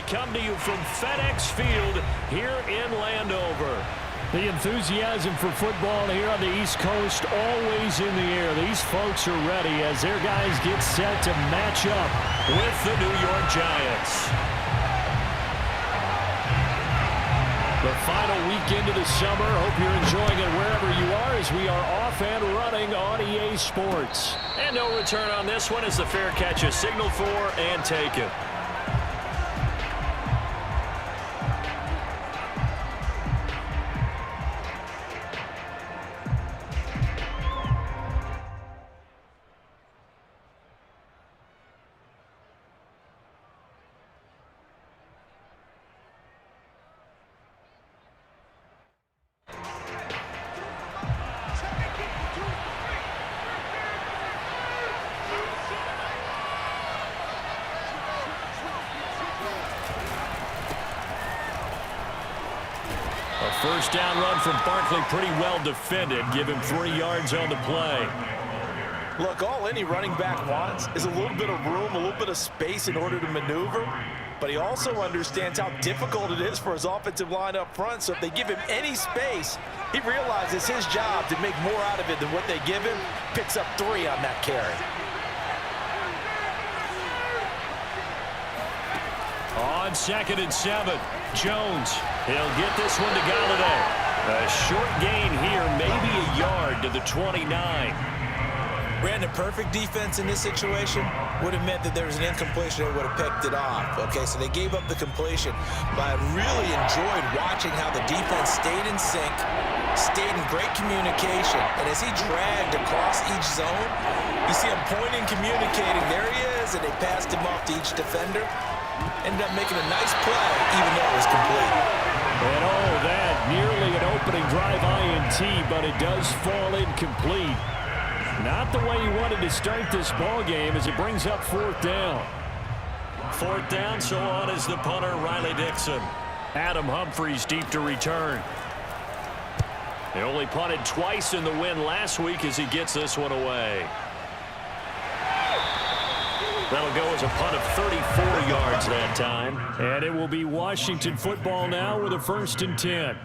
come to you from FedEx Field here in Landover. The enthusiasm for football here on the East Coast always in the air. These folks are ready as their guys get set to match up with the New York Giants. The final weekend of the summer. Hope you're enjoying it wherever you are as we are off and running on EA Sports. And no return on this one as the fair catch is signaled for and taken. First down run from Barkley, pretty well defended. Give him 3 yards on the play. Look, all any running back wants is a little bit of room, a little bit of space in order to maneuver. But he also understands how difficult it is for his offensive line up front. So if they give him any space, he realizes his job to make more out of it than what they give him. Picks up 3 on that carry. On 2nd and 7, Jones. He'll get this one to Galladay. A short gain here, maybe a yard to the 29. Brandon, perfect defense in this situation would have meant that there was an incompletion that would have picked it off. Okay, so they gave up the completion. But I really enjoyed watching how the defense stayed in sync, stayed in great communication. And as he dragged across each zone, you see him pointing, communicating. There he is, and they passed him off to each defender. Ended up making a nice play, even though it was complete. And that nearly an opening drive INT, but it does fall incomplete. Not the way you wanted to start this ball game as it brings up 4th down. 4th down, so on is the punter, Riley Dixon. Adam Humphries deep to return. He only punted twice in the win last week as he gets this one away. That'll go as a punt of 34 yards that time. And it will be Washington football now with a 1st and 10.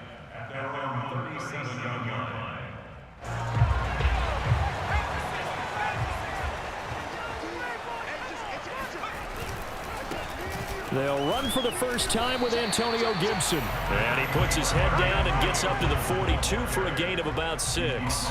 They'll run for the first time with Antonio Gibson. And he puts his head down and gets up to the 42 for a gain of about 6.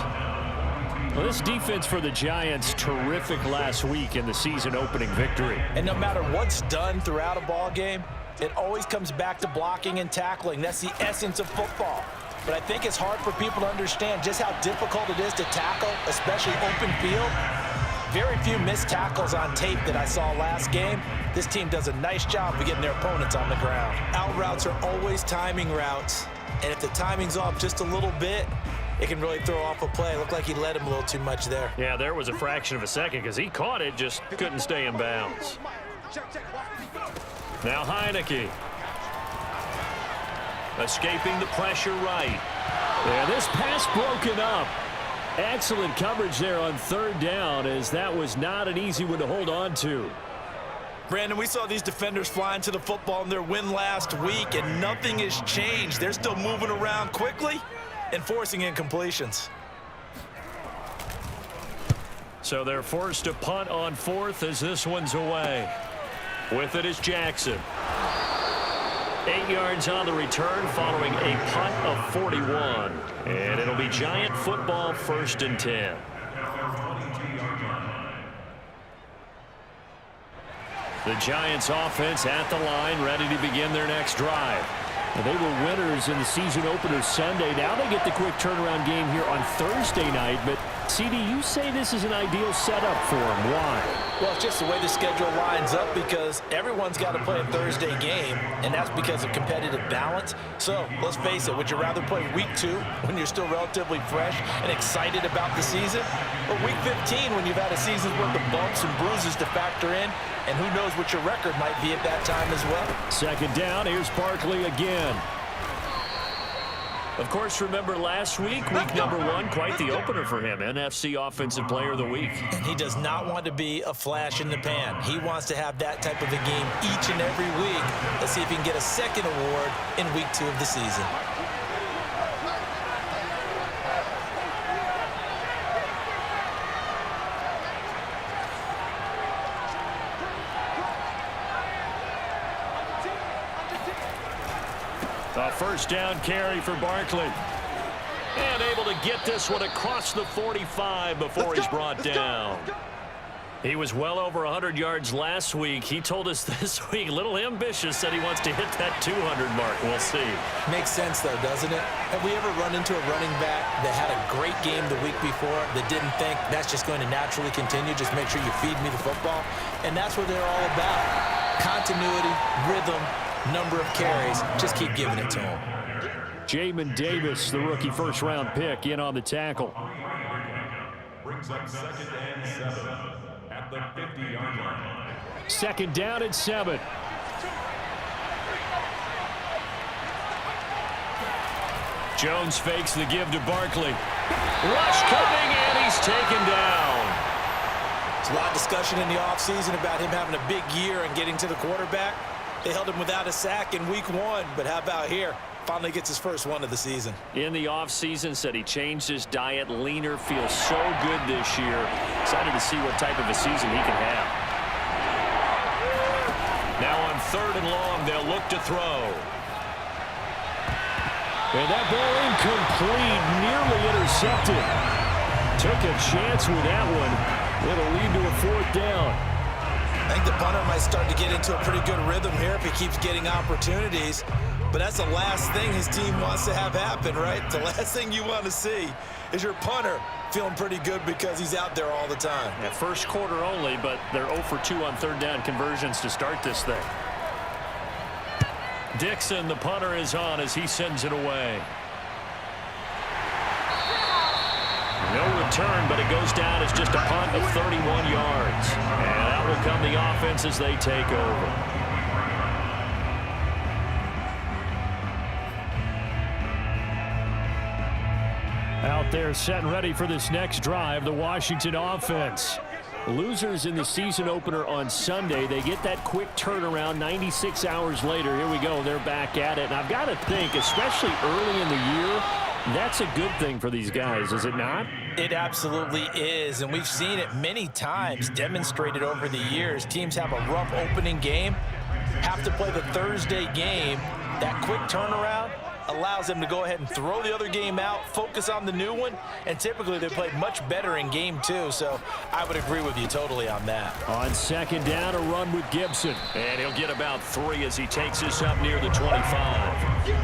Well, this defense for the Giants, terrific last week in the season-opening victory. And no matter what's done throughout a ball game, it always comes back to blocking and tackling. That's the essence of football. But I think it's hard for people to understand just how difficult it is to tackle, especially open field. Very few missed tackles on tape that I saw last game. This team does a nice job of getting their opponents on the ground. Out routes are always timing routes. And if the timing's off just a little bit, it can really throw off a play. It looked like he led him a little too much there. Yeah, there was a fraction of a second because he caught it, just couldn't stay in bounds. Now Heineke. Escaping the pressure right. Yeah, this pass broken up. Excellent coverage there on 3rd down as that was not an easy one to hold on to. Brandon, we saw these defenders flying to the football in their win last week, and nothing has changed. They're still moving around quickly and forcing incompletions. So they're forced to punt on 4th as this one's away. With it is Jackson. 8 yards on the return following a punt of 41. And it'll be Giant football, 1st and 10. The Giants offense at the line, ready to begin their next drive. Well, they were winners in the season opener Sunday. Now they get the quick turnaround game here on Thursday night. But, CD, you say this is an ideal setup for them. Why? Well, it's just the way the schedule lines up because everyone's got to play a Thursday game, and that's because of competitive balance. So, let's face it, would you rather play week 2 when you're still relatively fresh and excited about the season? Or week 15 when you've had a season's worth of bumps and bruises to factor in, and who knows what your record might be at that time as well? 2nd down, here's Barkley again. Of course, remember last week, week number 1, quite the opener for him. NFC Offensive Player of the Week. And he does not want to be a flash in the pan. He wants to have that type of a game each and every week. Let's see if he can get a second award in week 2 of the season. A first down carry for Barkley. And able to get this one across the 45 before he's brought down. He was well over 100 yards last week. He told us this week, a little ambitious, said he wants to hit that 200 mark. We'll see. Makes sense, though, doesn't it? Have we ever run into a running back that had a great game the week before that didn't think that's just going to naturally continue? Just make sure you feed me the football. And that's what they're all about. Continuity, rhythm, number of carries. Just keep giving it to him. Jamin Davis, the rookie first-round pick, in on the tackle. Brings up 2nd and 7 at the 50-yard line. 2nd down and 7. Jones fakes the give to Barkley. Rush coming, and he's taken down. There's a lot of discussion in the offseason about him having a big year and getting to the quarterback. They held him without a sack in week 1, but how about here? Finally gets his first one of the season. In the offseason, said he changed his diet, leaner, feels so good this year. Excited to see what type of a season he can have. Now on 3rd and long, they'll look to throw. And that ball incomplete, nearly intercepted. Took a chance with that one. It'll lead to a 4th down. I think the punter might start to get into a pretty good rhythm here if he keeps getting opportunities. But that's the last thing his team wants to have happen, right? The last thing you want to see is your punter feeling pretty good because he's out there all the time. Yeah, first quarter only, but they're 0 for 2 on 3rd down conversions to start this thing. Dixon, the punter, is on as he sends it away. No return, but it goes down as just a punt of 31 yards. And out will come the offense as they take over. Out there set and ready for this next drive, the Washington offense. Losers in the season opener on Sunday. They get that quick turnaround 96 hours later. Here we go. They're back at it. And I've got to think, especially early in the year, that's a good thing for these guys, is it not? It absolutely is, and we've seen it many times demonstrated over the years. Teams have a rough opening game, have to play the Thursday game. That quick turnaround allows them to go ahead and throw the other game out, focus on the new one, and typically they play much better in game 2, so I would agree with you totally on that. On 2nd down, a run with Gibson. And he'll get about 3 as he takes this up near the 25.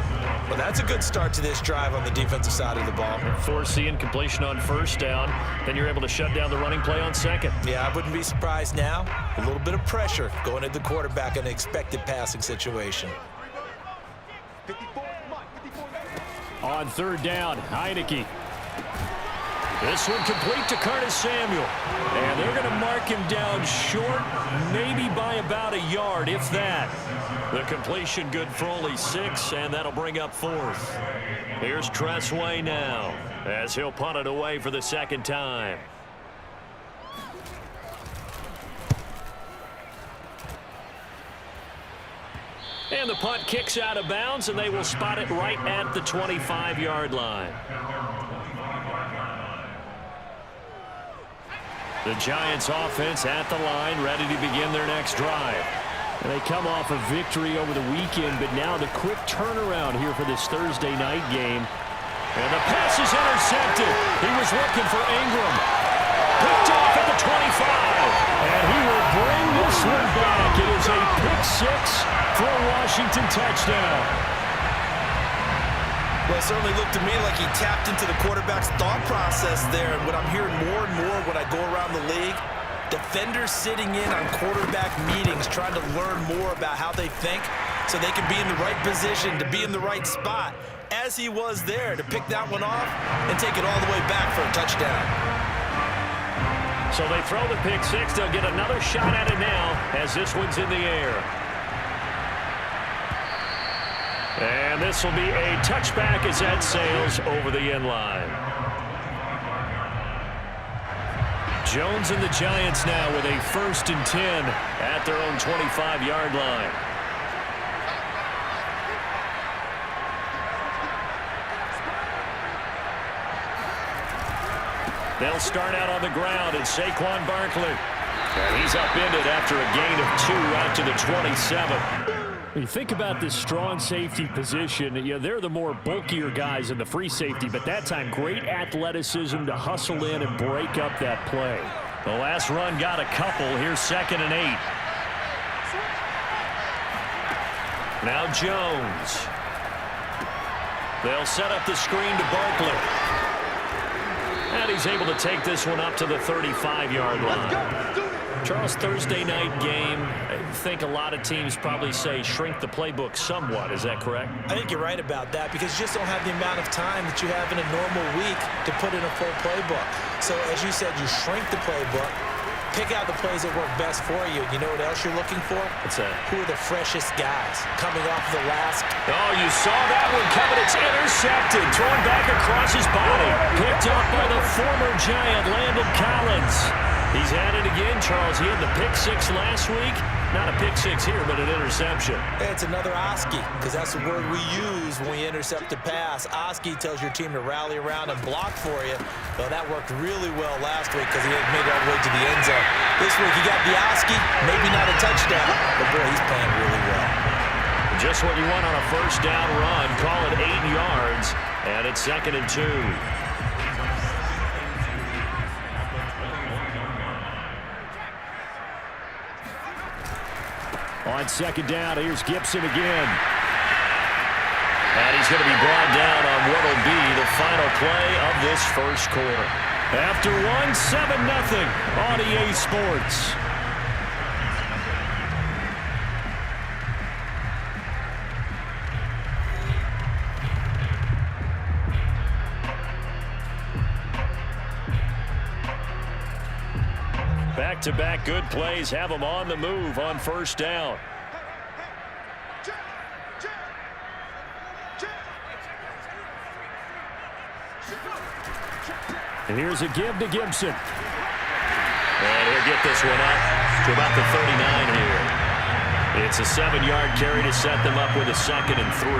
Well, that's a good start to this drive on the defensive side of the ball. Forcing incompletion on 1st down, then you're able to shut down the running play on 2nd. Yeah, I wouldn't be surprised now. A little bit of pressure going at the quarterback in an expected passing situation. On 3rd down, Heineke. This one complete to Curtis Samuel. And they're going to mark him down short, maybe by about a yard, if that. The completion good for only 6, and that'll bring up 4th. Here's Tressway now, as he'll punt it away for the 2nd time. And the punt kicks out of bounds, and they will spot it right at the 25-yard line. The Giants offense at the line, ready to begin their next drive. And they come off a victory over the weekend, but now the quick turnaround here for this Thursday night game. And the pass is intercepted. He was looking for Ingram. Picked off at the 25. And he will bring this one back. It is a pick 6 for a Washington touchdown. Well, it certainly looked to me like he tapped into the quarterback's thought process there. And what I'm hearing more and more when I go around the league, defenders sitting in on quarterback meetings trying to learn more about how they think so they can be in the right position to be in the right spot, as he was there to pick that one off and take it all the way back for a touchdown. So they throw the pick 6. They'll get another shot at it now as this one's in the air. And this will be a touchback as that sails over the end line. Jones and the Giants now with a 1st and 10 at their own 25-yard line. They'll start out on the ground, and Saquon Barkley. And he's upended after a gain of 2 out to the 27. When you think about this strong safety position, they're the more bulkier guys in the free safety, but that time great athleticism to hustle in and break up that play. The last run got a couple. Here's 2nd and 8. Now Jones. They'll set up the screen to Barkley. And he's able to take this one up to the 35-yard line. Charles, Thursday night game, I think a lot of teams probably say shrink the playbook somewhat. Is that correct? I think you're right about that because you just don't have the amount of time that you have in a normal week to put in a full playbook. So, as you said, you shrink the playbook, pick out the plays that work best for you. You know what else you're looking for? What's that? Who are the freshest guys coming off the last? Oh, you saw that one coming. It's intercepted. Thrown back across his body. Picked up by the former Giant, Landon Collins. He's at it again, Charles. He had the pick 6 last week. Not a pick 6 here, but an interception. It's another Oski, because that's the word we use when we intercept a pass. Oski tells your team to rally around and block for you. Well, that worked really well last week because he had made it all the way to the end zone. This week, he got the Oski, maybe not a touchdown, but boy, he's playing really well. Just what you want on a 1st down run. Call it 8 yards, and it's 2nd and 2. On 2nd down, here's Gibson again. And he's going to be brought down on what will be the final play of this 1st quarter. After 1-7-0 on EA Sports. Back-to-back good plays have them on the move on 1st down. And here's a give to Gibson. And he'll get this one up to about the 39 here. It's a 7-yard carry to set them up with a 2nd and 3.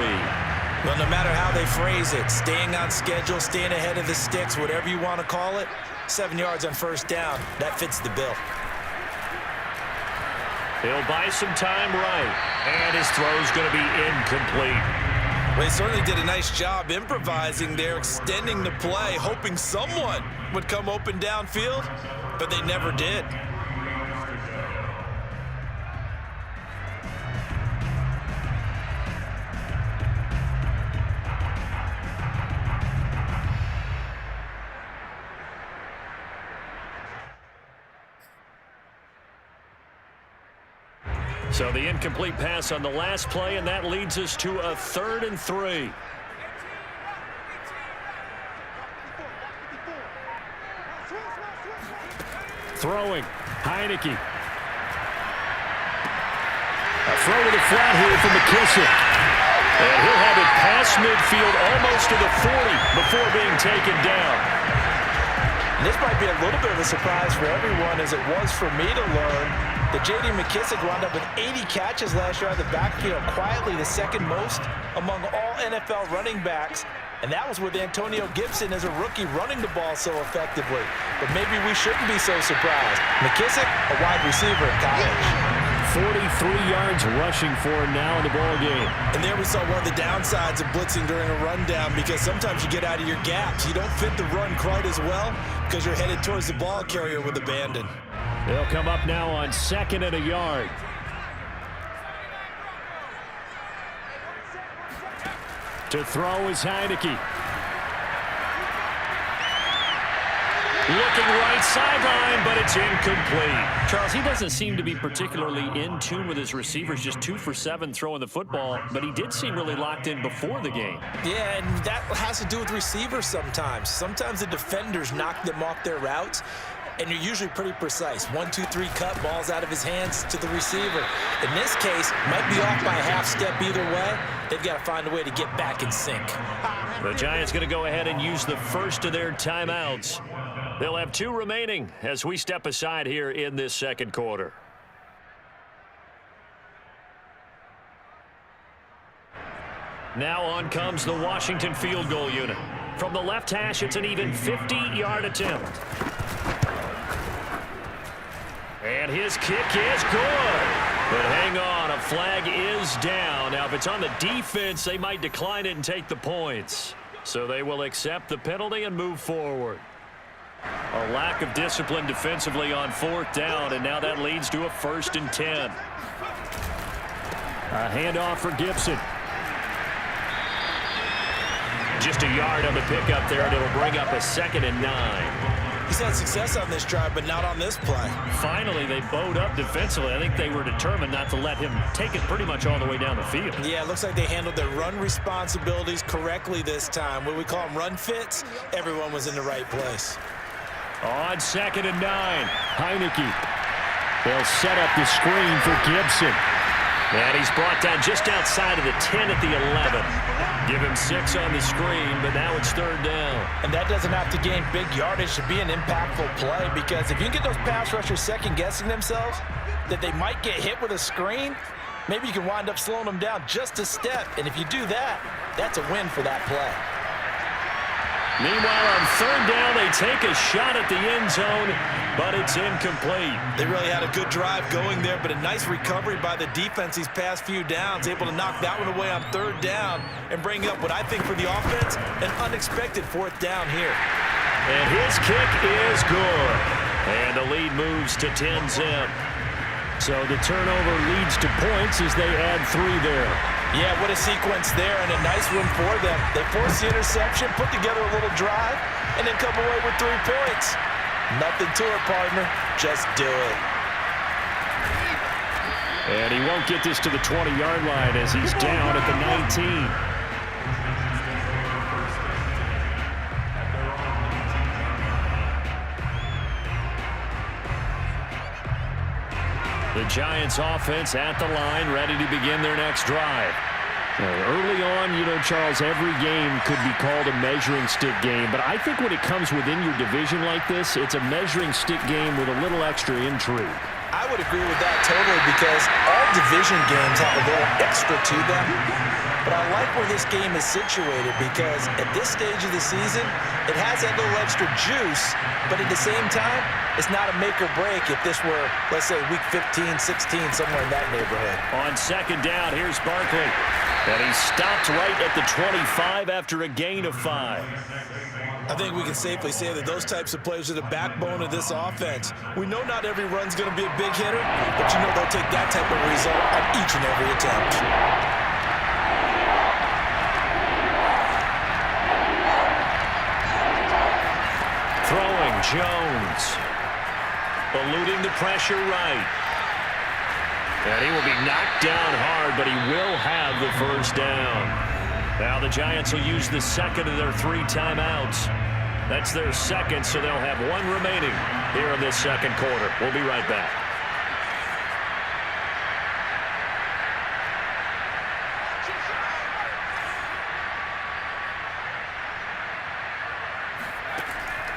Well, no matter how they phrase it, staying on schedule, staying ahead of the sticks, whatever you want to call it, 7 yards on 1st down, that fits the bill. He'll buy some time right, and his throw's going to be incomplete. Well, they certainly did a nice job improvising there, extending the play, hoping someone would come open downfield, but they never did. So the incomplete pass on the last play, and that leads us to a 3rd and 3. Throwing, Heineke. A throw to the flat here from McKissick. And he'll have it past midfield almost to the 40 before being taken down. And this might be a little bit of a surprise for everyone, as it was for me to learn that J.D. McKissick wound up with 80 catches last year out of the backfield, quietly the 2nd most among all NFL running backs. And that was with Antonio Gibson as a rookie running the ball so effectively. But maybe we shouldn't be so surprised. McKissick, a wide receiver in college. 43 yards rushing for him now in the ball game. And there we saw one of the downsides of blitzing during a rundown, because sometimes you get out of your gaps. You don't fit the run quite as well because you're headed towards the ball carrier with abandon. They'll come up now on 2nd and a yard. To throw is Heineke. Looking right sideline, but it's incomplete. Charles, he doesn't seem to be particularly in tune with his receivers, just 2 for 7 throwing the football, but he did seem really locked in before the game. Yeah, and that has to do with receivers sometimes. Sometimes the defenders knock them off their routes. and you're usually pretty precise. 1, 2, 3 cut, balls out of his hands to the receiver. In this case, might be off by a half step either way. They've got to find a way to get back in sync. The Giants going to go ahead and use the first of their timeouts. They'll have 2 remaining as we step aside here in this second quarter. Now on comes the Washington field goal unit. From the left hash, it's an even 50-yard attempt. And his kick is good. But hang on, a flag is down. Now, if it's on the defense, they might decline it and take the points. So they will accept the penalty and move forward. A lack of discipline defensively on 4th down, and now that leads to a 1st and 10. A handoff for Gibson. Just a yard on the pickup there, and it'll bring up a 2nd and 9. He's had success on this drive, but not on this play. Finally, they bowed up defensively. I think they were determined not to let him take it pretty much all the way down the field. Yeah, it looks like they handled their run responsibilities correctly this time. What we call them run fits, everyone was in the right place. On 2nd and 9, Heineke. They'll set up the screen for Gibson. And he's brought down just outside of the 10 at the 11. Give him 6 on the screen, but now it's 3rd down. And that doesn't have to gain big yardage to be an impactful play, because if you get those pass rushers second-guessing themselves that they might get hit with a screen, maybe you can wind up slowing them down just a step. And if you do that, that's a win for that play. Meanwhile, on 3rd down, they take a shot at the end zone, but it's incomplete. They really had a good drive going there, but a nice recovery by the defense these past few downs, able to knock that one away on 3rd down and bring up what I think for the offense, an unexpected 4th down here. And his kick is good. And the lead moves to 10-zip. So the turnover leads to points as they add 3 there. Yeah, what a sequence there, and a nice one for them. They force the interception, put together a little drive, and then come away with 3 points. Nothing to it, partner. Just do it. And he won't get this to the 20-yard line as he's down at the 19. The Giants offense at the line, ready to begin their next drive. Early on, you know, Charles, every game could be called a measuring stick game. But I think when it comes within your division like this, it's a measuring stick game with a little extra intrigue. I would agree with that totally, because all division games have a little extra to them. But I like where this game is situated, because at this stage of the season, it has that little extra juice, but at the same time, it's not a make or break if this were, let's say, week 15, 16, somewhere in that neighborhood. On 2nd down, here's Barkley. And he stopped right at the 25 after a gain of 5. I think we can safely say that those types of plays are the backbone of this offense. We know not every run's going to be a big hitter, but you know they'll take that type of result on each and every attempt. Throwing, Jones. Eluding the pressure right. And he will be knocked down hard, but he will have the 1st down. Now the Giants will use the 2nd of their 3 timeouts. That's their 2nd, so they'll have 1 remaining here in this 2nd quarter. We'll be right back.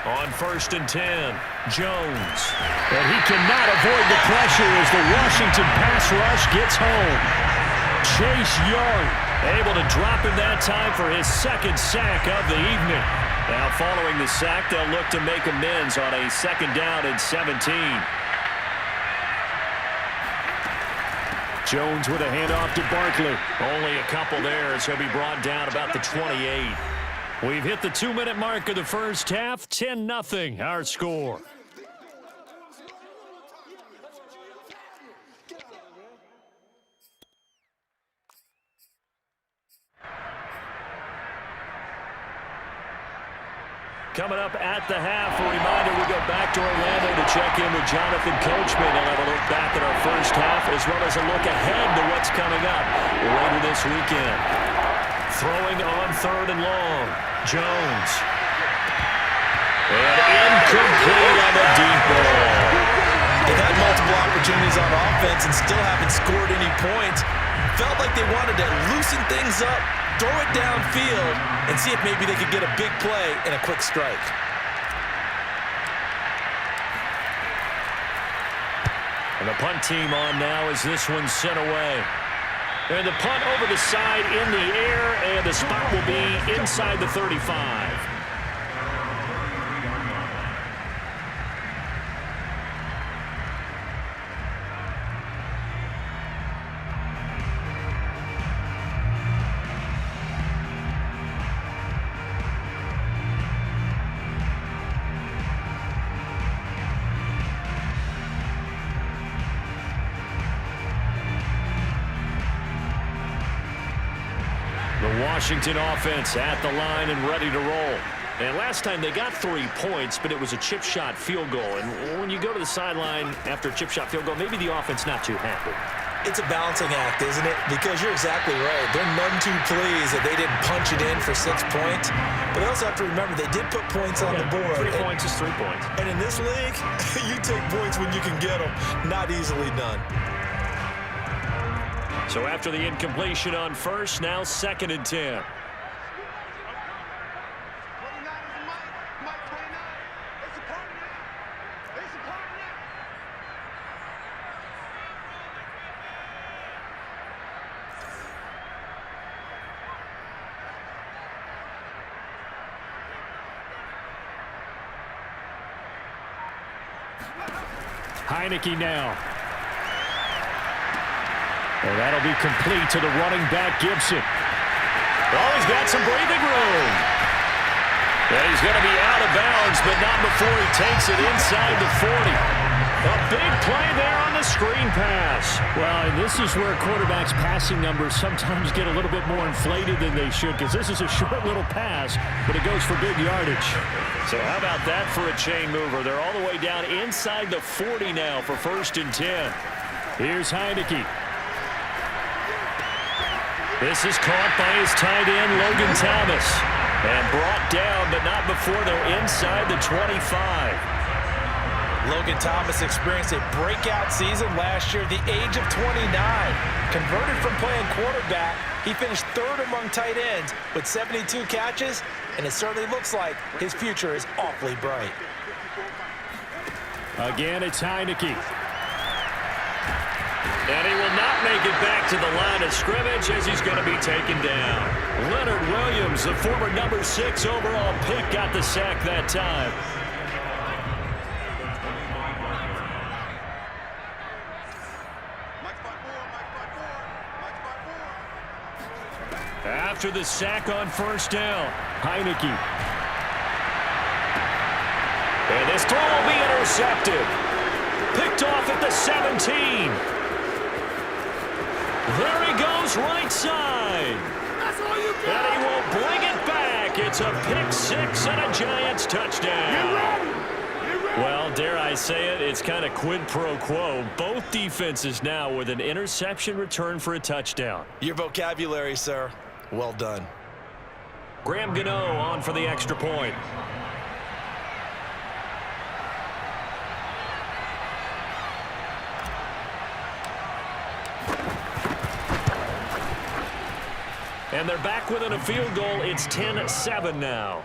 On 1st and 10, Jones. And he cannot avoid the pressure as the Washington pass rush gets home. Chase Young able to drop him that time for his 2nd sack of the evening. Now following the sack, they'll look to make amends on a 2nd down and 17. Jones with a handoff to Barkley. Only a couple there as he'll be brought down about the 28. We've hit the 2-minute mark of the first half. 10-0 our score. Coming up at the half, a reminder we go back to Orlando to check in with Jonathan Coachman. He'll have a look back at our first half as well as a look ahead to what's coming up later this weekend. Throwing on 3rd and long, Jones. And incomplete on the deep ball. They've had multiple opportunities on offense and still haven't scored any points. Felt like they wanted to loosen things up, throw it downfield, and see if maybe they could get a big play and a quick strike. And the punt team on now as this one's sent away. And the punt over the side in the air, and the spot will be inside the 35. Washington offense at the line and ready to roll. And last time they got 3 points, but it was a chip shot field goal. And when you go to the sideline after a chip shot field goal, maybe the offense not too happy. It's a balancing act, isn't it? Because you're exactly right. They're none too pleased that they didn't punch it in for 6 points. But they also have to remember they did put points on the board. 3 points is 3 points. And in this league, you take points when you can get them. Not easily done. So after the incompletion on first, now 2nd and 10. Heineke now. And that'll be complete to the running back, Gibson. Oh, he's got some breathing room. And he's going to be out of bounds, but not before he takes it inside the 40. A big play there on the screen pass. Well, and this is where quarterbacks' passing numbers sometimes get a little bit more inflated than they should, because this is a short little pass, but it goes for big yardage. So how about that for a chain mover? They're all the way down inside the 40 now for 1st and 10. Here's Heineke. This is caught by his tight end, Logan Thomas. And brought down, but not before they're inside the 25. Logan Thomas experienced a breakout season last year at the age of 29. Converted from playing quarterback, he finished 3rd among tight ends with 72 catches, and it certainly looks like his future is awfully bright. Again, it's Heineke. And he will not make it back to the line of scrimmage as he's going to be taken down. Leonard Williams, the former number 6 overall pick, got the sack that time. After the sack on 1st down, Heineke. And this throw will be intercepted. Picked off at the 17. There he goes, right side. And he will bring it back. It's a pick 6 and a Giants touchdown. Well, dare I say it, it's kind of quid pro quo. Both defenses now with an interception return for a touchdown. Your vocabulary, sir. Well done. Graham Gano on for the extra point. And they're back within a field goal. It's 10-7 now.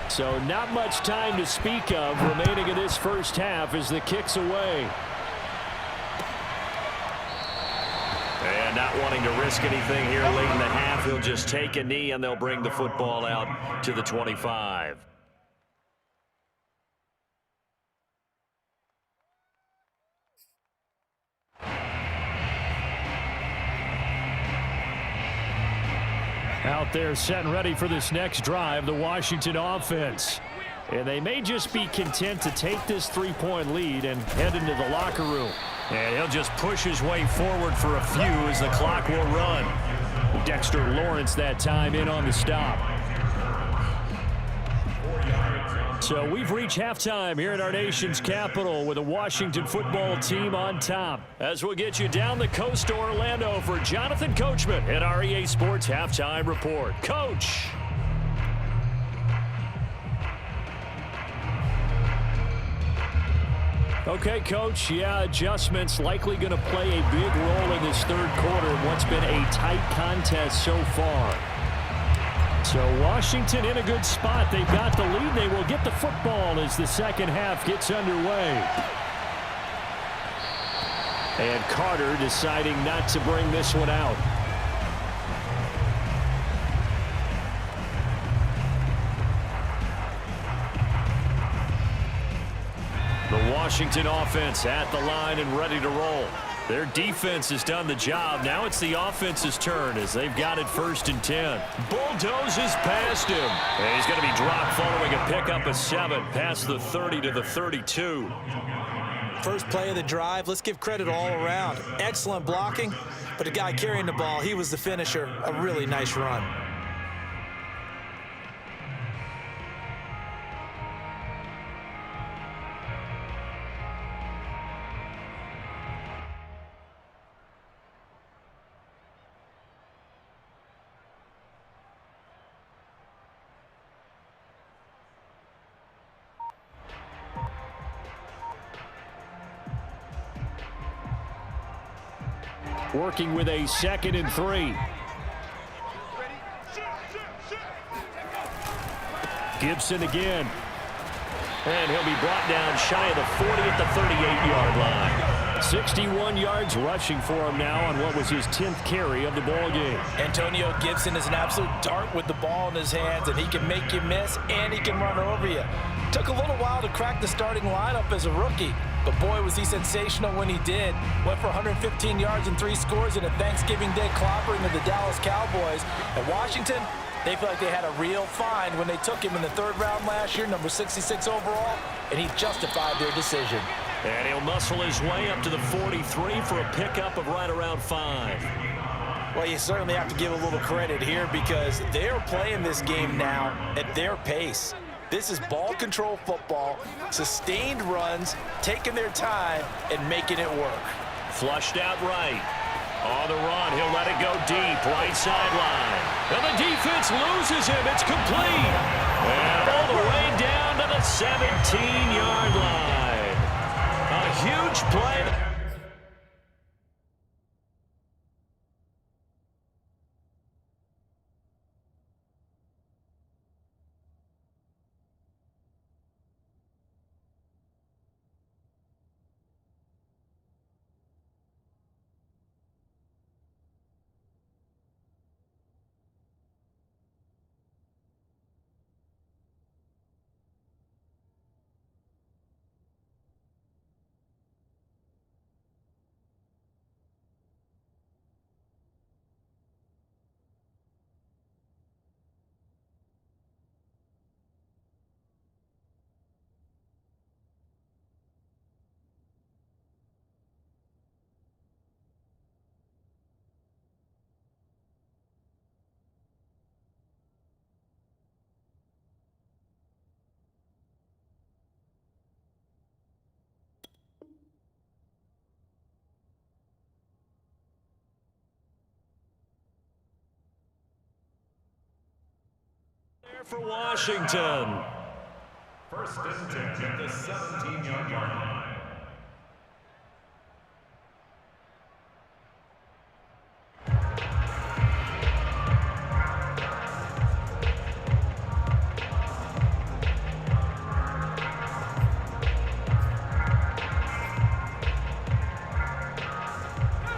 So not much time to speak of remaining in this first half as the kick's away. And not wanting to risk anything here late in the half, he'll just take a knee and they'll bring the football out to the 25. Out there set and ready for this next drive, the Washington offense. And they may just be content to take this 3-point lead and head into the locker room. And he'll just push his way forward for a few as the clock will run. Dexter Lawrence that time in on the stop. 4 yards on So we've reached halftime here in our nation's capital with a Washington football team on top. As we'll get you down the coast to Orlando for Jonathan Coachman at our EA Sports Halftime Report. Coach. Okay, Coach, yeah, adjustments likely going to play a big role in this third quarter in what's been a tight contest so far. So Washington in a good spot. They've got the lead. They will get the football as the second half gets underway. And Carter deciding not to bring this one out. The Washington offense at the line and ready to roll. Their defense has done the job. Now it's the offense's turn as they've got it 1st and 10. Bulldozes past him. And he's going to be dropped following a pickup of 7 past the 30 to the 32. First play of the drive, let's give credit all around. Excellent blocking, but the guy carrying the ball, he was the finisher. A really nice run. Working with a 2nd and 3. Gibson again. And he'll be brought down shy of the 40 at the 38-yard line. 61 yards rushing for him now on what was his 10th carry of the ball game. Antonio Gibson is an absolute dart with the ball in his hands, and he can make you miss and he can run over you. Took a little while to crack the starting lineup as a rookie, but boy, was he sensational when he did. Went for 115 yards and 3 scores in a Thanksgiving Day clobbering of the Dallas Cowboys. And Washington, they feel like they had a real find when they took him in the 3rd round last year, number 66 overall, and he justified their decision. And he'll muscle his way up to the 43 for a pickup of right around 5. Well, you certainly have to give a little credit here because they're playing this game now at their pace. This is ball control football, sustained runs, taking their time, and making it work. Flushed out right. On the run, he'll let it go deep, right sideline. And the defense loses him. It's complete. And all the way down to the 17-yard line. A huge play. For Washington. 1st and 10 at the 17-yard line.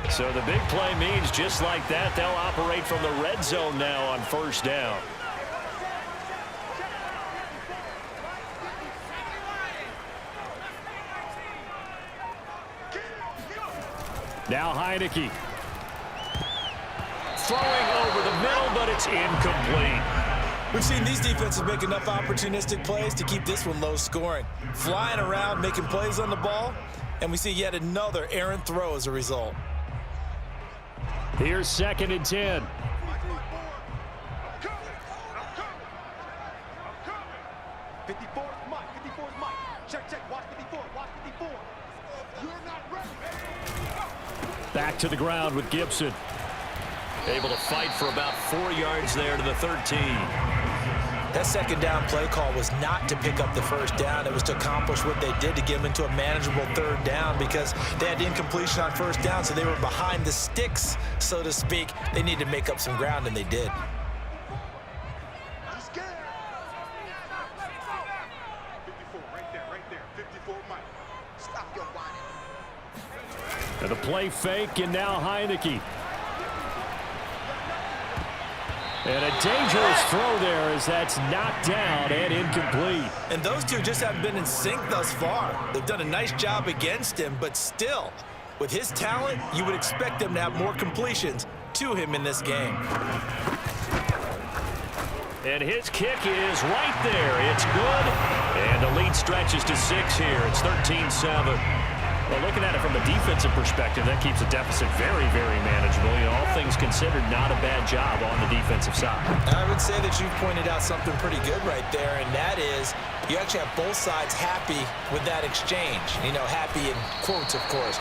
So the big play means just like that, they'll operate from the red zone now on 1st down. Now Heineke. Throwing over the middle, but it's incomplete. We've seen these defenses make enough opportunistic plays to keep this one low scoring. Flying around, making plays on the ball, and we see yet another errant throw as a result. Here's 2nd and 10. 54, Mike. 54 is Mike. Check. Watch 54. Watch 54. You're not ready. Back to the ground with Gibson. Able to fight for about 4 yards there to the 13. That second down play call was not to pick up the first down. It was to accomplish what they did to get them into a manageable third down because they had incompletion on first down, so they were behind the sticks, so to speak. They needed to make up some ground, and they did. He's scared. 54, right there. 54, Mike. Stop your whining. And the play fake, and now Heineke. And a dangerous throw there as that's knocked down and incomplete. And those two just haven't been in sync thus far. They've done a nice job against him, but still, with his talent, you would expect them to have more completions to him in this game. And his kick is right there. It's good. And the lead stretches to 6 here. It's 13-7. Well, looking at it from a defensive perspective, that keeps the deficit very, very manageable. You know, all things considered, not a bad job on the defensive side. I would say that you've pointed out something pretty good right there, and that is you actually have both sides happy with that exchange. You know, happy in quotes, of course.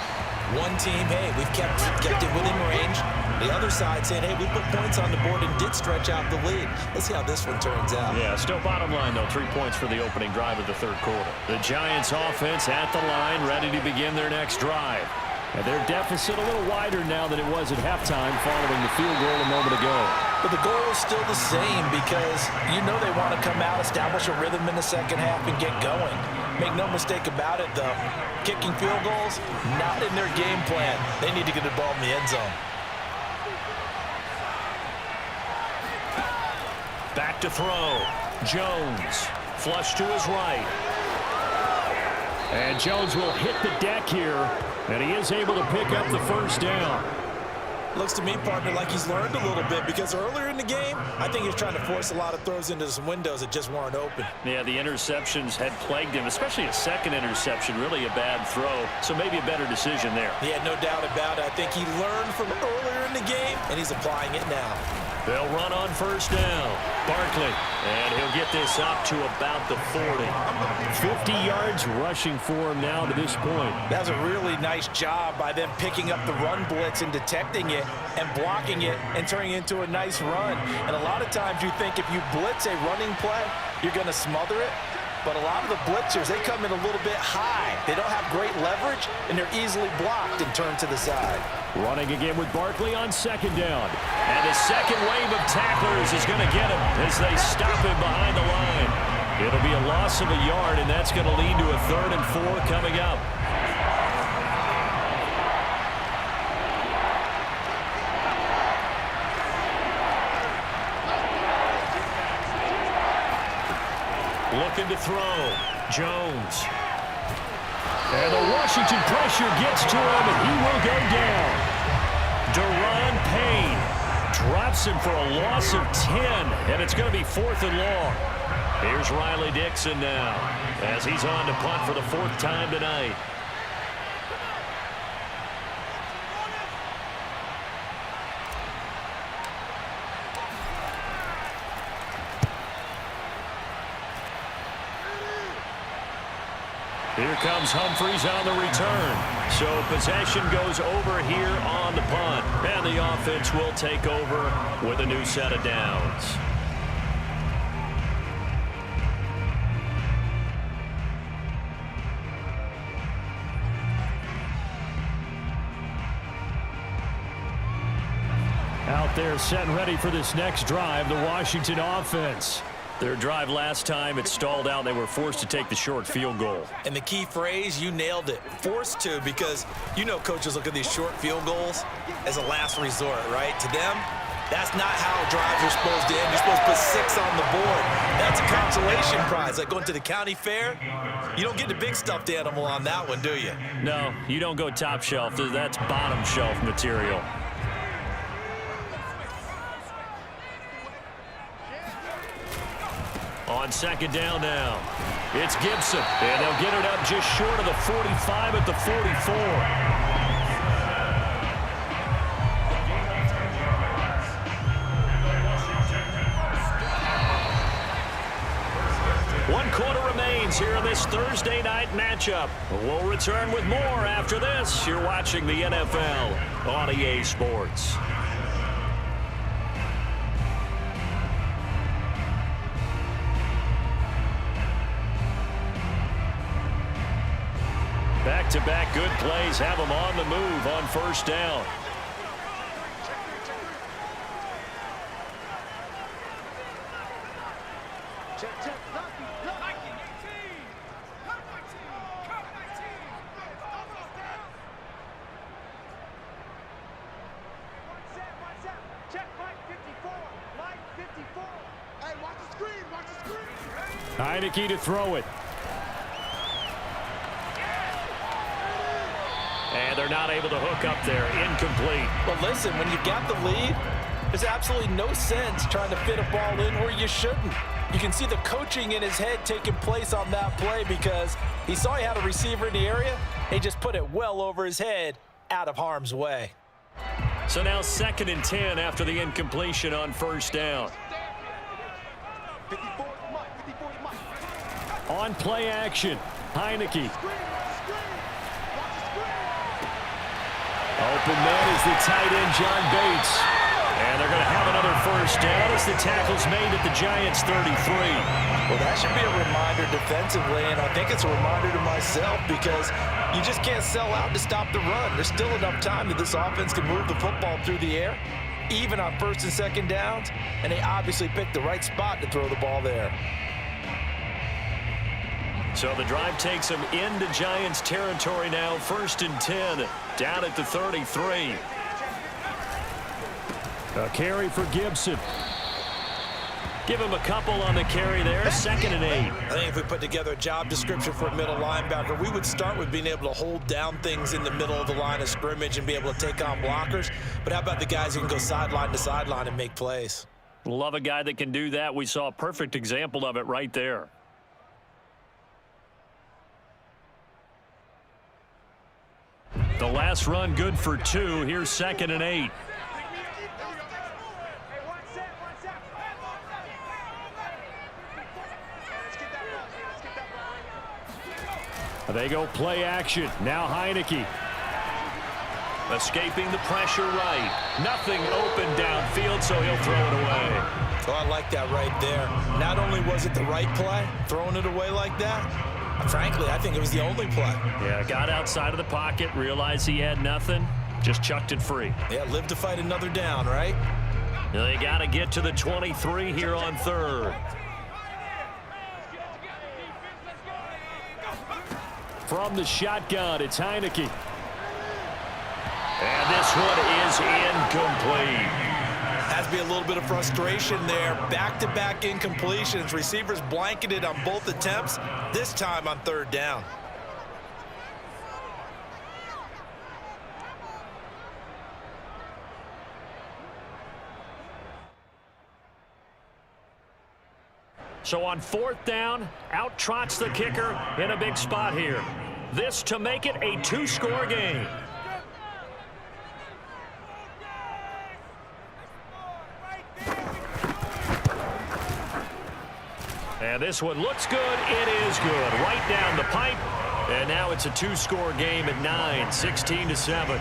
One team, hey, we've kept it within range. The other side saying, hey, we put points on the board and did stretch out the lead. Let's see how this one turns out. Yeah, still bottom line, though, 3 points for the opening drive of the third quarter. The Giants offense at the line, ready to begin their next drive. And their deficit a little wider now than it was at halftime following the field goal a moment ago. But the goal is still the same because you know they want to come out, establish a rhythm in the second half, and get going. Make no mistake about it, though. Kicking field goals, not in their game plan. They need to get the ball in the end zone. Back to throw. Jones. Flush to his right. And Jones will hit the deck here, and he is able to pick up the first down. Looks to me, partner, like he's learned a little bit because earlier in the game, I think he was trying to force a lot of throws into some windows that just weren't open. Yeah, the interceptions had plagued him, especially a second interception, really a bad throw. So maybe a better decision there. Yeah, no doubt about it. I think he learned from earlier in the game, and he's applying it now. They'll run on first down. Barkley, and he'll get this up to about the 40. 50 yards rushing for him now to this point. That's a really nice job by them picking up the run blitz and detecting it and blocking it and turning it into a nice run. And a lot of times you think if you blitz a running play, you're going to smother it. But a lot of the blitzers, they come in a little bit high. They don't have great leverage, and they're easily blocked and turned to the side. Running again with Barkley on second down. And the second wave of tacklers is going to get him as they stop him behind the line. It'll be a loss of a yard, and that's going to lead to a 3rd and 4 coming up. Looking to throw. Jones. And the Washington pressure gets to him, and he will go down. Deron Payne drops him for a loss of 10, and it's going to be 4th and long. Here's Riley Dixon now as he's on to punt for the 4th time tonight. Here comes Humphries on the return. So possession goes over here on the punt. And the offense will take over with a new set of downs. Out there set and ready for this next drive, the Washington offense. Their drive last time, it stalled out. They were forced to take the short field goal. And the key phrase, you nailed it, forced to, because you know coaches look at these short field goals as a last resort, right? To them, that's not how drives are supposed to end. You're supposed to put 6 on the board. That's a consolation prize. Like going to the county fair, you don't get the big stuffed animal on that one, do you? No, you don't go top shelf. That's bottom shelf material. On second down now, it's Gibson, and they'll get it up just short of the 45 at the 44. One quarter remains here in this Thursday night matchup. We'll return with more after this. You're watching the NFL on EA Sports. Back-to-back good plays have them on the move on first down. Check, check. Check line 54. Line 54. Hey, watch the screen. Watch the screen. Heineke to throw it. And they're not able to hook up there. Incomplete. Well, listen, when you got the lead, there's absolutely no sense trying to fit a ball in where you shouldn't. You can see the coaching in his head taking place on that play because he saw he had a receiver in the area. He just put it well over his head out of harm's way. So now 2nd and 10 after the incompletion on first down. 54 is Mike. 54 is Mike. On play action, Heineke. Open man is the tight end, John Bates. And they're going to have another first down as the tackle's made at the Giants' 33. Well, that should be a reminder defensively, and I think it's a reminder to myself because you just can't sell out to stop the run. There's still enough time that this offense can move the football through the air, even on 1st and 2nd downs, and they obviously picked the right spot to throw the ball there. So the drive takes them into Giants territory now. 1st and 10, down at the 33. A carry for Gibson. Give him a couple on the carry there. 2nd and 8. I think if we put together a job description for a middle linebacker, we would start with being able to hold down things in the middle of the line of scrimmage and be able to take on blockers. But how about the guys who can go sideline to sideline and make plays? Love a guy that can do that. We saw a perfect example of it right there. The last run good for 2. Here's 2nd and 8. They go play action. Now Heineke. Escaping the pressure right. Nothing open downfield, so he'll throw it away. Oh, I like that right there. Not only was it the right play, throwing it away like that, frankly, I think it was the only play. Yeah, got outside of the pocket, realized he had nothing, just chucked it free. Yeah, live to fight another down, right? They got to get to the 23 here on 3rd. From the shotgun, it's Heineke. And this one is incomplete. Has to be a little bit of frustration there. Back-to-back incompletions. Receivers blanketed on both attempts, this time on 3rd down. So on 4th down, out trots the kicker in a big spot here. This to make it a 2-score game. And this one looks good. It is good. Right down the pipe. And now it's a 2-score game at 9, 16-7.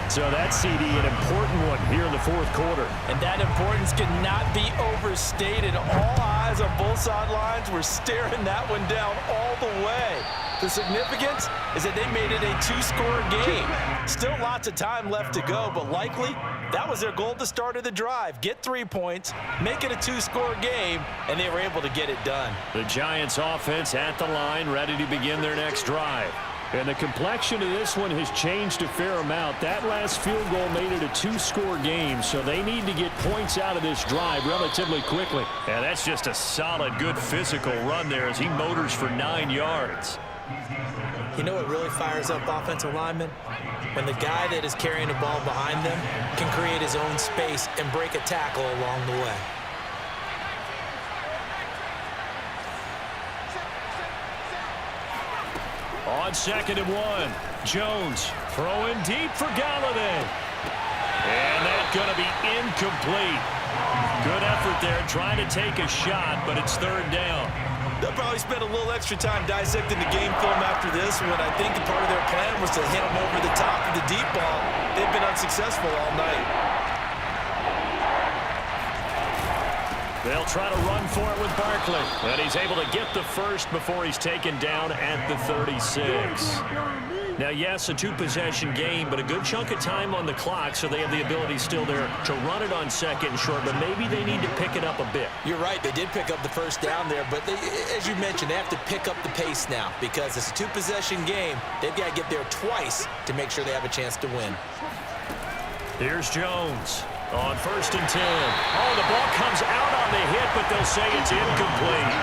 So that CD, an important one here in the 4th quarter. And that importance cannot be overstated. All eyes on both sidelines were staring that one down all the way. The significance is that they made it a 2-score game. Still lots of time left to go, but likely that was their goal at the start of the drive. Get 3 points, make it a 2-score game, and they were able to get it done. The Giants offense at the line, ready to begin their next drive. And the complexion of this one has changed a fair amount. That last field goal made it a 2-score game, so they need to get points out of this drive relatively quickly. And that's just a solid, good physical run there as he motors for 9 yards. You know what really fires up offensive linemen? When the guy that is carrying the ball behind them can create his own space and break a tackle along the way. On 2nd and 1, Jones throwing deep for Galladay. And that's going to be incomplete. Good effort there trying to take a shot, but it's 3rd down. They'll probably spend a little extra time dissecting the game film after this one. I think part of their plan was to hit them over the top of the deep ball. They've been unsuccessful all night. They'll try to run for it with Barkley. And he's able to get the first before he's taken down at the 36. Now, yes, a two-possession game, but a good chunk of time on the clock, so they have the ability still there to run it on second and short, but maybe they need to pick it up a bit. You're right. They did pick up the first down there, but as you mentioned, they have to pick up the pace now because it's a two-possession game. They've got to get there twice to make sure they have a chance to win. Here's Jones on 1st and 10. Oh, the ball comes out on the hit, but they'll say it's incomplete.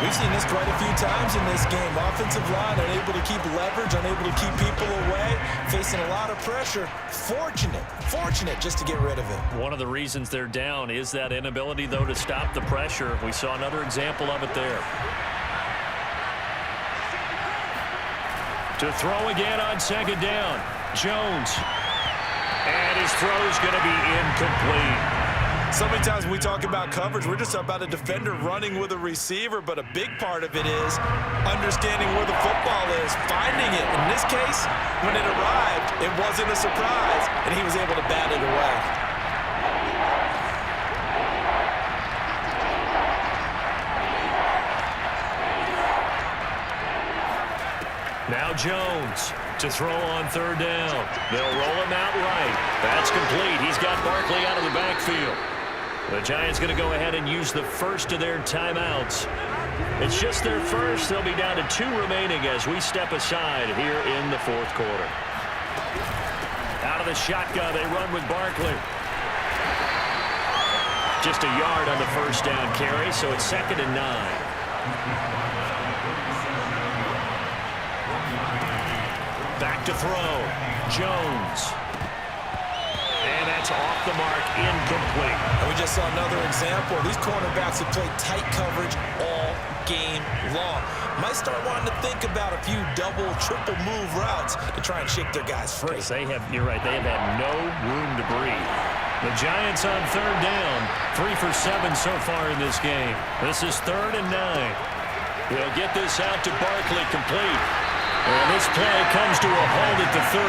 We've seen this quite a few times in this game. Offensive line unable to keep leverage, unable to keep people away, facing a lot of pressure. Fortunate just to get rid of it. One of the reasons they're down is that inability, though, to stop the pressure. We saw another example of it there. To throw again on 2nd down. Jones. And his throw's going to be incomplete. So many times when we talk about coverage, we're just about a defender running with a receiver, but a big part of it is understanding where the football is, finding it. In this case, when it arrived, it wasn't a surprise, and he was able to bat it away. Now Jones to throw on 3rd down. They'll roll him out right. That's complete. He's got Barkley out of the backfield. The Giants going to go ahead and use the first of their timeouts. It's just their first. They'll be down to 2 remaining as we step aside here in the 4th quarter. Out of the shotgun, they run with Barkley. Just a yard on the 1st down carry, so it's 2nd and 9. Back to throw. Jones. And that's off the mark, incomplete. And we just saw another example. These cornerbacks have played tight coverage all game long. Might start wanting to think about a few double, triple move routes to try and shake their guys free. You're right, they have had no room to breathe. The Giants on 3rd down, 3 for 7 so far in this game. This is 3rd and 9. They'll get this out to Barkley, complete. And this play comes to a halt at the 33,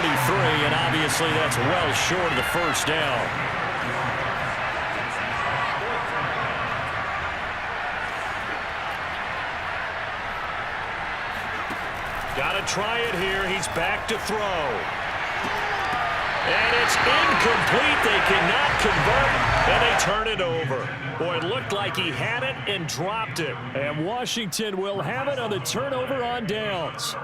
and obviously that's well short of the 1st down. Got to try it here. He's back to throw. And it's incomplete. They cannot convert, and they turn it over. Boy, it looked like he had it and dropped it. And Washington will have it on the turnover on downs.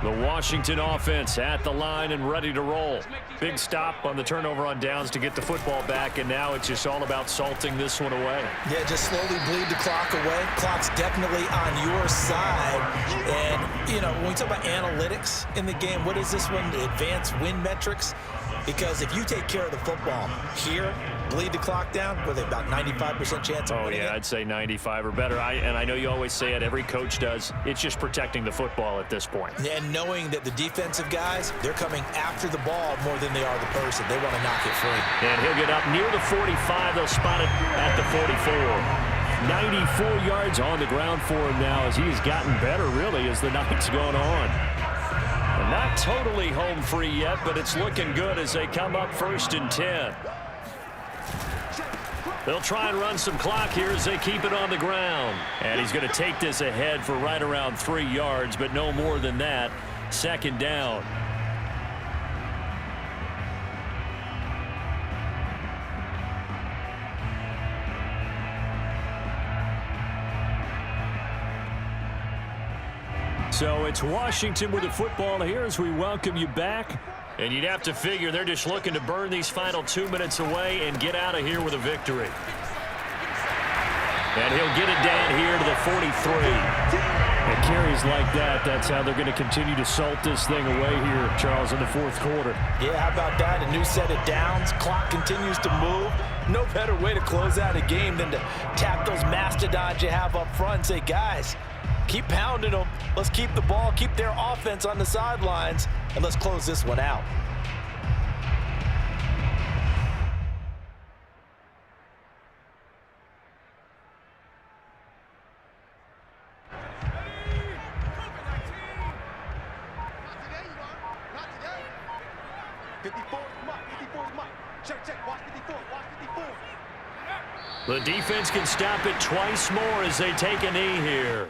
The Washington offense at the line and ready to roll. Big stop on the turnover on downs to get the football back, and now it's just all about salting this one away. Yeah, just slowly bleed the clock away. Clock's definitely on your side. And, you know, when we talk about analytics in the game, what is this one? The advanced win metrics? Because if you take care of the football here, bleed the clock down, with about 95% chance of winning it. I'd say 95 or better. And I know you always say it, every coach does. It's just protecting the football at this point. And knowing that the defensive guys, they're coming after the ball more than they are the person. They want to knock it free. And he'll get up near the 45. They'll spot it at the 44. 94 yards on the ground for him now as he's gotten better, really, as the night's gone on. And not totally home free yet, but it's looking good as they come up 1st and 10. They'll try and run some clock here as they keep it on the ground. And he's going to take this ahead for right around 3 yards, but no more than that. 2nd down. So it's Washington with the football here as we welcome you back. And you'd have to figure they're just looking to burn these final 2 minutes away and get out of here with a victory. And he'll get it down here to the 43. And carries like that, that's how they're going to continue to salt this thing away here, Charles, in the 4th quarter. Yeah, how about that? A new set of downs. Clock continues to move. No better way to close out a game than to tap those mastodons you have up front and say, guys, Keep pounding them. Let's keep the ball, keep their offense on the sidelines, and let's close this one out. The defense can stop it twice more as they take a knee here.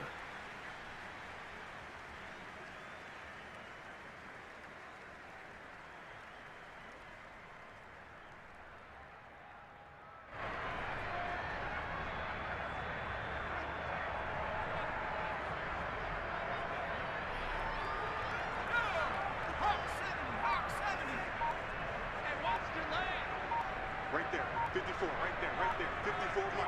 Right there, 54, right there, 54, Mike.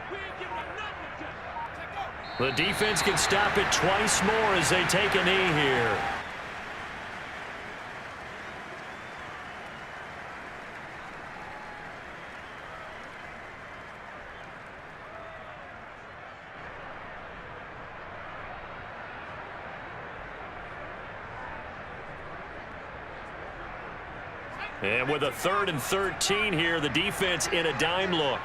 We ain't giving up nothing, Jeff. The defense can stop it twice more as they take a knee here. And with a 3rd and 13 here, the defense in a dime look.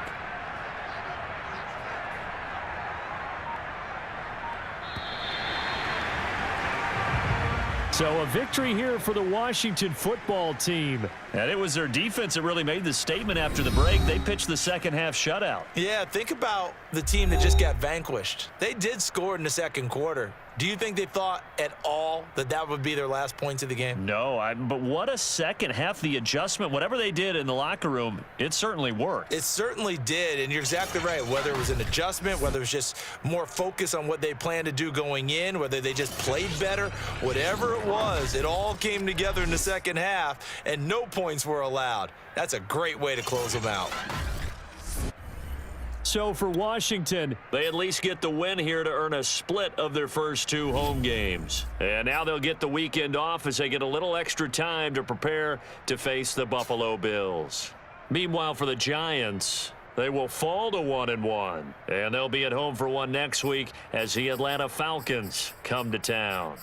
So a victory here for the Washington football team. And it was their defense that really made the statement after the break. They pitched the second half shutout. Yeah, think about the team that just got vanquished. They did score in the second quarter. Do you think they thought at all that that would be their last points of the game? No, but what a second half. The adjustment, whatever they did in the locker room, it certainly worked. It certainly did, and you're exactly right. Whether it was an adjustment, whether it was just more focus on what they planned to do going in, whether they just played better, whatever it was, it all came together in the second half, and no points were allowed. That's a great way to close them out. So for Washington, they at least get the win here to earn a split of their first 2 home games. And now they'll get the weekend off as they get a little extra time to prepare to face the Buffalo Bills. Meanwhile, for the Giants, they will fall to 1-1. And they'll be at home for one next week as the Atlanta Falcons come to town.